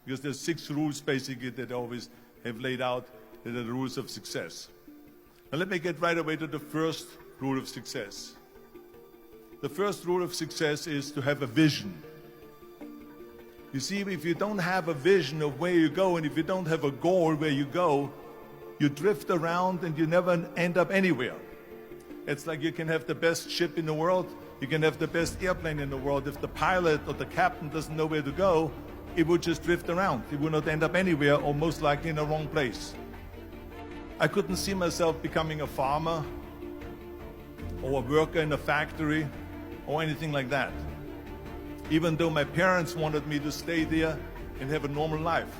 Because there's 6 rules basically that I always have laid out that are the rules of success. Now let me get right away to the first rule of success. The first rule of success is to have a vision. You see, if you don't have a vision of where you go, and if you don't have a goal where you go, you drift around and you never end up anywhere. It's like you can have the best ship in the world, you can have the best airplane in the world. If the pilot or the captain doesn't know where to go, it would just drift around. It would not end up anywhere, or most likely in the wrong place. I couldn't see myself becoming a farmer or a worker in a factory or anything like that, even though my parents wanted me to stay there and have a normal life.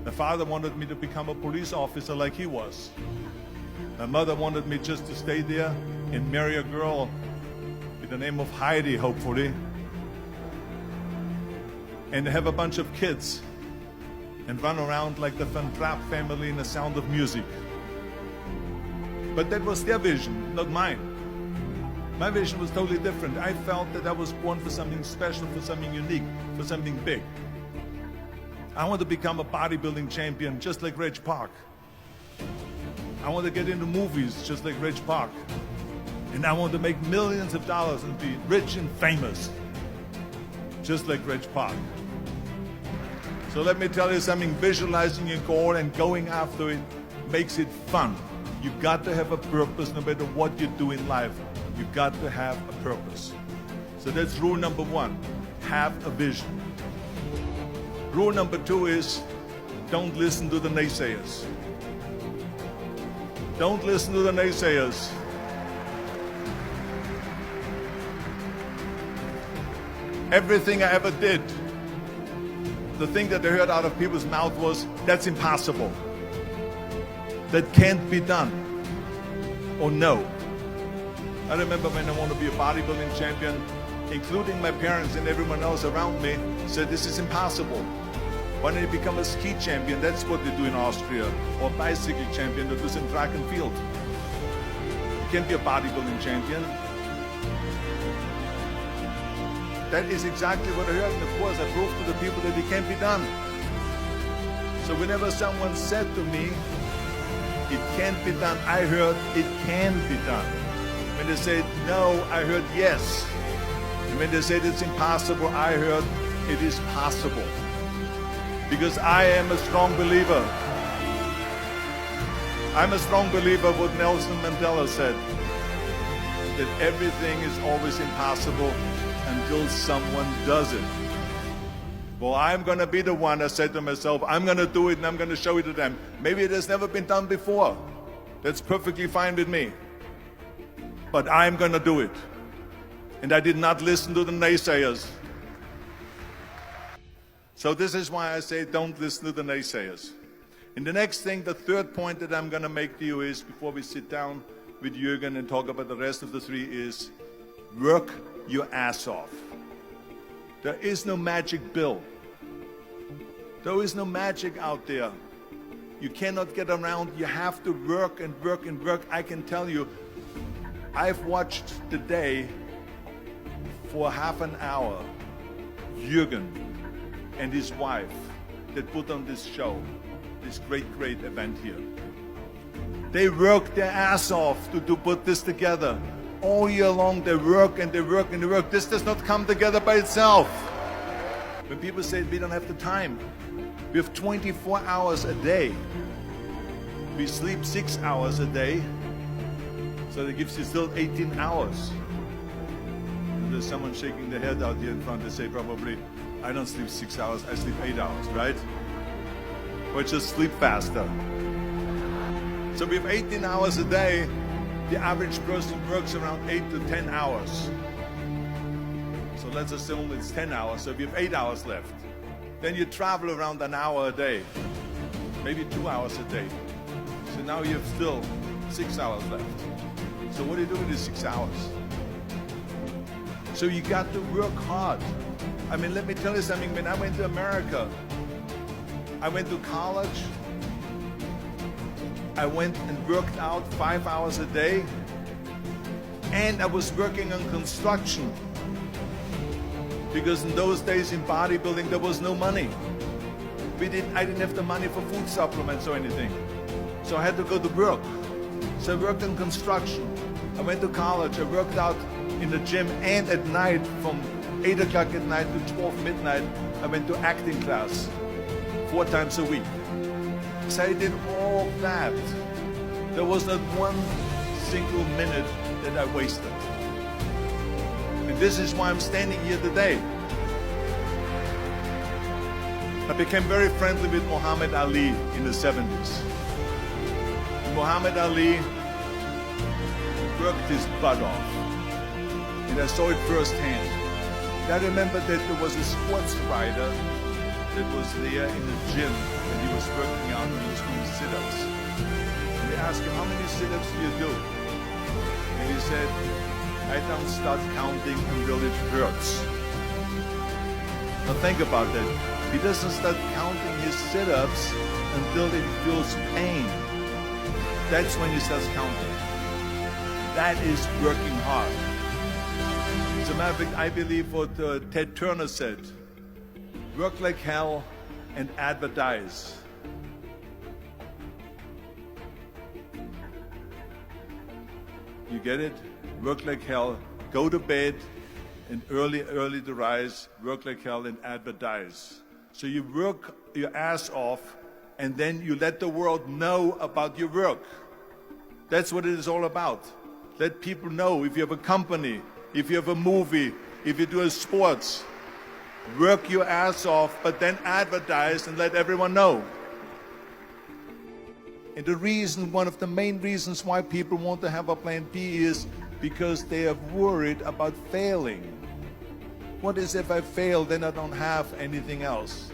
My father wanted me to become a police officer like he was. My mother wanted me just to stay there and marry a girl with the name of Heidi, hopefully, and have a bunch of kids and run around like the Van Trapp family in The Sound of Music. But that was their vision, not mine. My vision was totally different. I felt that I was born for something special, for something unique, for something big. I want to become a bodybuilding champion just like Reg Park. I want to get into movies just like Reg Park. And I want to make millions of dollars and be rich and famous just like Reg Park. So let me tell you something, visualizing your goal and going after it makes it fun. You've got to have a purpose no matter what you do in life. You've got to have a purpose. So that's rule number 1, have a vision. Rule number 2 is don't listen to the naysayers. Don't listen to the naysayers. Everything I ever did, the thing that I heard out of people's mouth was, that's impossible. That can't be done. Or no. I remember when I wanted to be a bodybuilding champion, including my parents and everyone else around me, said this is impossible. Why don't you become a ski champion? That's what they do in Austria. Or a bicycle champion that does in track and field. You can't be a bodybuilding champion. That is exactly what I heard, and of course I proved to the people that it can't be done. So whenever someone said to me, it can't be done, I heard it can be done. When they said no, I heard yes. And when they said it's impossible, I heard it is possible. Because I am a strong believer. I'm a strong believer of what Nelson Mandela said, that everything is always impossible until someone does it. Well, I'm going to be the one, I said to myself, I'm going to do it and I'm going to show it to them. Maybe it has never been done before. That's perfectly fine with me. But I'm going to do it. And I did not listen to the naysayers. So this is why I say don't listen to the naysayers. And the next thing, the third point that I'm going to make to you is, before we sit down with Jürgen and talk about the rest of the 3, is work your ass off. There is no magic pill. There is no magic out there. You cannot get around. You have to work and work and work. I can tell you, I've watched today for half an hour Jürgen and his wife that put on this show, this great event here. They worked their ass off to put this together. All year long they work and they work and they work. This does not come together by itself. When people say we don't have the time, we have 24 hours a day. We sleep 6 hours a day, so that gives you still 18 hours. And there's someone shaking their head out here in front. They say probably, I don't sleep 6 hours, I sleep 8 hours, right? Or just sleep faster. So we have 18 hours a day. The average person works around 8 to 10 hours. So let's assume it's 10 hours, so we have 8 hours left. Then you travel around an hour a day, maybe 2 hours a day. So now you have still 6 hours left. So what do you do with these 6 hours? So you got to work hard. I mean, let me tell you something. When I went to America, I went to college. I went and worked out 5 hours a day, and I was working on construction. Because in those days in bodybuilding, there was no money. I didn't have the money for food supplements or anything. So I had to go to work. So I worked in construction. I went to college. I worked out in the gym, and at night from 8 o'clock at night to 12 midnight, I went to acting class 4 times a week. So I did all that. There was not one single minute that I wasted. And this is why I'm standing here today. I became very friendly with Muhammad Ali in the 70s. Muhammad Ali worked his butt off. And I saw it firsthand. And I remember that there was a sports writer that was there in the gym, and he was working out and he was doing sit-ups. And they asked him, how many sit-ups do you do? And he said, I don't start counting until it hurts. Now think about that. He doesn't start counting his sit-ups until he feels pain. That's when he starts counting. That is working hard. As a matter of fact, I believe what Ted Turner said, work like hell and advertise. You get it? Work like hell, go to bed, and early to rise, work like hell and advertise. So you work your ass off, and then you let the world know about your work. That's what it is all about. Let people know. If you have a company, if you have a movie, if you do a sports, work your ass off, but then advertise and let everyone know. And the reason, one of the main reasons why people want to have a plan B is because they are worried about failing. What is if I fail, then I don't have anything else?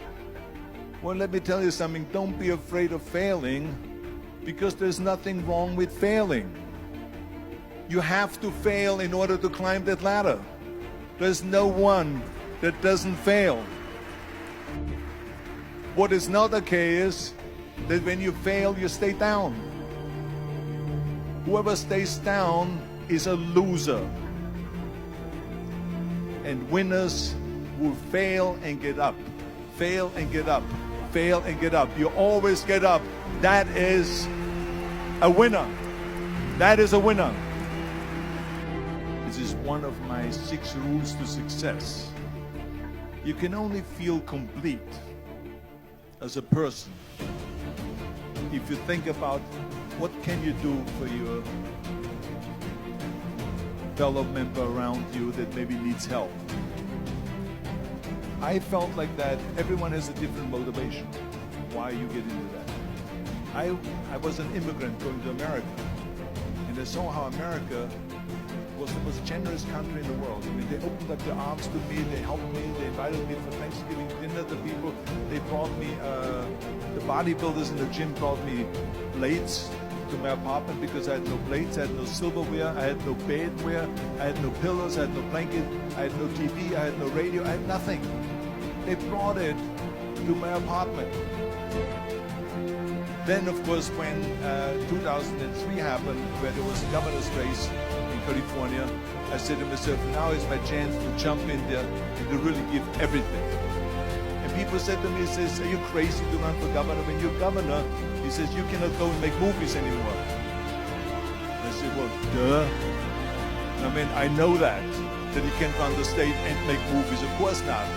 Well, let me tell you something. Don't be afraid of failing, because there's nothing wrong with failing. You have to fail in order to climb that ladder. There's no one that doesn't fail. What is not okay is that when you fail, you stay down. Whoever stays down is a loser. And winners will fail and get up. Fail and get up. Fail and get up. You always get up. That is a winner. That is a winner. This is one of my 6 rules to success. You can only feel complete as a person if you think about what can you do for your fellow member around you that maybe needs help. I felt like that. Everyone has a different motivation why you get into that. I was an immigrant going to America, and I saw how America was the most generous country in the world. I mean, they opened up their arms to me, they helped me, they invited me for Thanksgiving dinner. The people, they brought me, the bodybuilders in the gym brought me plates to my apartment because I had no plates, I had no silverware, I had no bedware, I had no pillows, I had no blanket, I had no TV, I had no radio, I had nothing. They brought it to my apartment. Then, of course, when 2003 happened, where there was a governor's race in California, I said to myself, now is my chance to jump in there and to really give everything. And people said to me, says, are you crazy to run for governor? When you're governor, he says, you cannot go and make movies anymore. I said, well, duh. I mean, I know that you can't run the state and make movies. Of course not.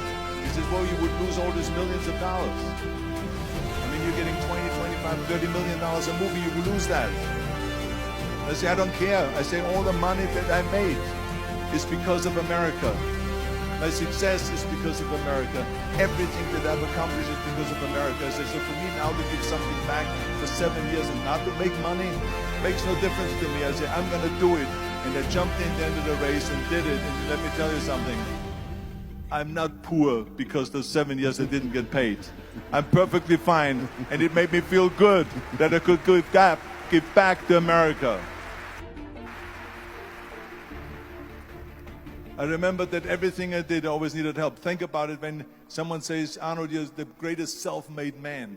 He says, well, you would lose all these millions of dollars. I mean, you're getting 20, 25, $30 million a movie, you would lose that. I say, I don't care. I say, all the money that I made is because of America. My success is because of America. Everything that I've accomplished is because of America. I say, so for me now to give something back for 7 years and not to make money makes no difference to me. I say, I'm going to do it. And I jumped in the end of the race and did it. And let me tell you something. I'm not poor because those 7 years I didn't get paid. I'm perfectly fine. And it made me feel good that I could give back to America. I remember that everything I did, I always needed help. Think about it when someone says, Arnold, you're the greatest self-made man.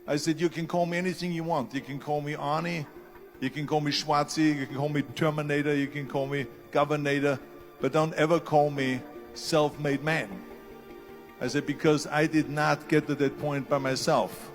I said, you can call me anything you want. You can call me Arnie, you can call me Schwarzi, you can call me Terminator, you can call me Governator, but don't ever call me self-made man. I said, because I did not get to that point by myself.